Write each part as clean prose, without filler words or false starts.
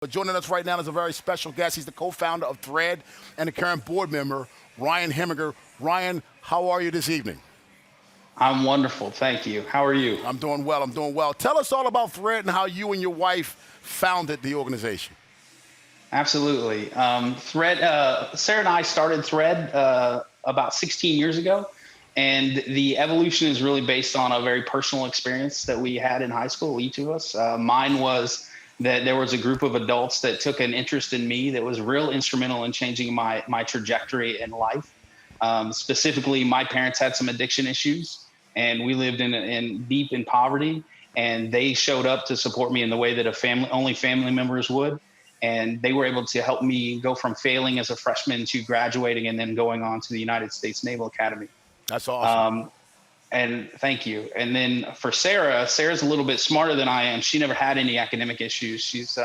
But joining us right now is a very special guest. He's the co-founder of Thread and the current board member, Ryan Hemminger. Ryan, how are you this evening? I'm wonderful, thank you. How are you? I'm doing well. I'm doing well. Tell us all about Thread and how you and your wife founded the organization. Absolutely. Sarah and I started Thread about 16 years ago, and the evolution is really based on a very personal experience that we had in high school, each of us. Mine was that there was a group of adults that took an interest in me that was real instrumental in changing my trajectory in life. Specifically, my parents had some addiction issues, and we lived in deep in poverty. And they showed up to support me in the way that only family members would. And they were able to help me go from failing as a freshman to graduating and then going on to the United States Naval Academy. That's awesome. Um, and thank you. And then for Sarah's a little bit smarter than I am. She never had any academic issues.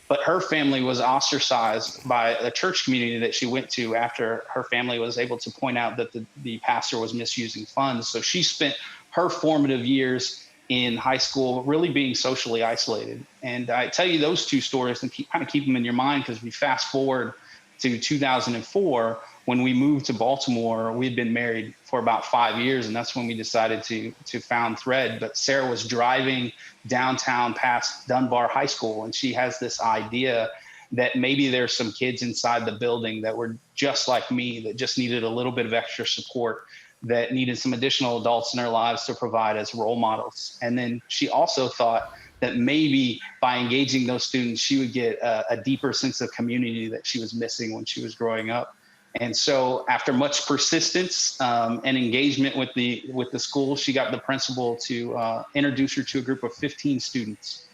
But her family was ostracized by a church community that she went to after her family was able to point out that the pastor was misusing funds. So she spent her formative years in high school really being socially isolated. And I tell you those two stories and kind of keep them in your mind, because we fast forward to 2004 when we moved to Baltimore. We had been married for about 5 years, and that's when we decided to found Thread. But Sarah was driving downtown past Dunbar High School, and she has this idea that maybe there's some kids inside the building that were just like me, that just needed a little bit of extra support, that needed some additional adults in their lives to provide as role models. And then she also thought that maybe by engaging those students, she would get a deeper sense of community that she was missing when she was growing up. And so after much persistence and engagement with the school, she got the principal to introduce her to a group of 15 students.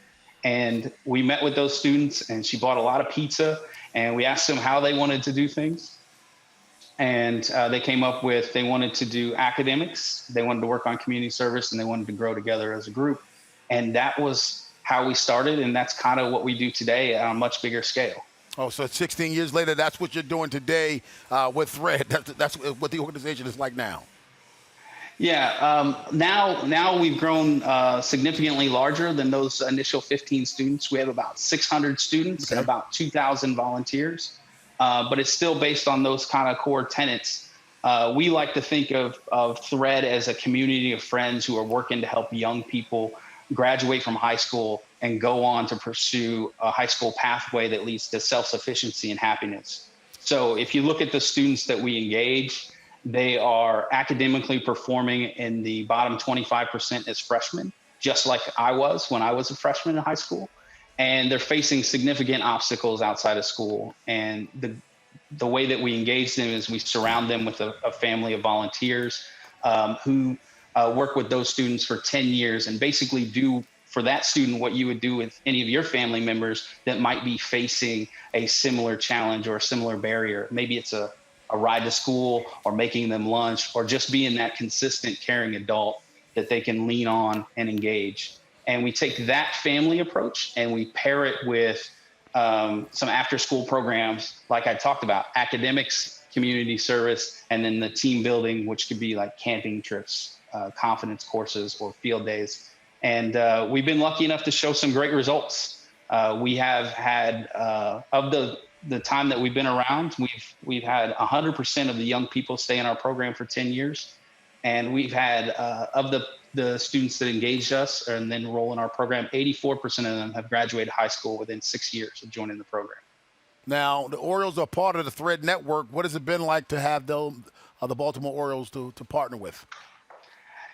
And we met with those students, and she bought a lot of pizza, and we asked them how they wanted to do things. And they came up with, they wanted to do academics, they wanted to work on community service, and they wanted to grow together as a group. And that was how we started, and that's kind of what we do today on a much bigger scale. Oh, so 16 years later, that's what you're doing today with Thread. That's what the organization is like now. Yeah, now we've grown significantly larger than those initial 15 students. We have about 600 students and about 2,000 volunteers, but it's still based on those kind of core tenets. We like to think of Thread as a community of friends who are working to help young people graduate from high school and go on to pursue a high school pathway that leads to self-sufficiency and happiness. So if you look at the students that we engage, they are academically performing in the bottom 25% as freshmen, just like I was when I was a freshman in high school. And they're facing significant obstacles outside of school. And the way that we engage them is we surround them with a family of volunteers who work with those students for 10 years and basically do for that student what you would do with any of your family members that might be facing a similar challenge or a similar barrier. Maybe it's a ride to school, or making them lunch, or just being that consistent, caring adult that they can lean on and engage. And we take that family approach and we pair it with some after school programs, like I talked about, academics, community service, and then the team building, which could be like camping trips, confidence courses, or field days. And we've been lucky enough to show some great results. We have had, of the time that we've been around, we've had 100% of the young people stay in our program for 10 years. And we've had, of the students that engaged us and then enroll in our program, 84% of them have graduated high school within 6 years of joining the program. Now, the Orioles are part of the Thread Network. What has it been like to have the Baltimore Orioles to partner with?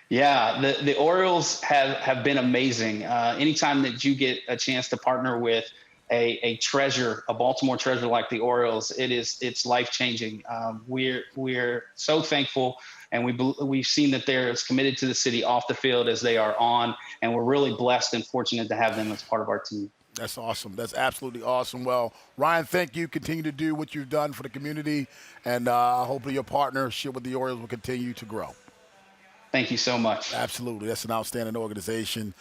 Yeah, the Orioles have been amazing. Anytime that you get a chance to partner with a treasure, a Baltimore treasure like the Orioles, it's life changing. We're so thankful, and we've seen that they're as committed to the city off the field as they are on, and we're really blessed and fortunate to have them as part of our team. That's awesome. That's absolutely awesome. Well, Ryan, thank you. Continue to do what you've done for the community, and hopefully your partnership with the Orioles will continue to grow. Thank you so much. Absolutely. That's an outstanding organization.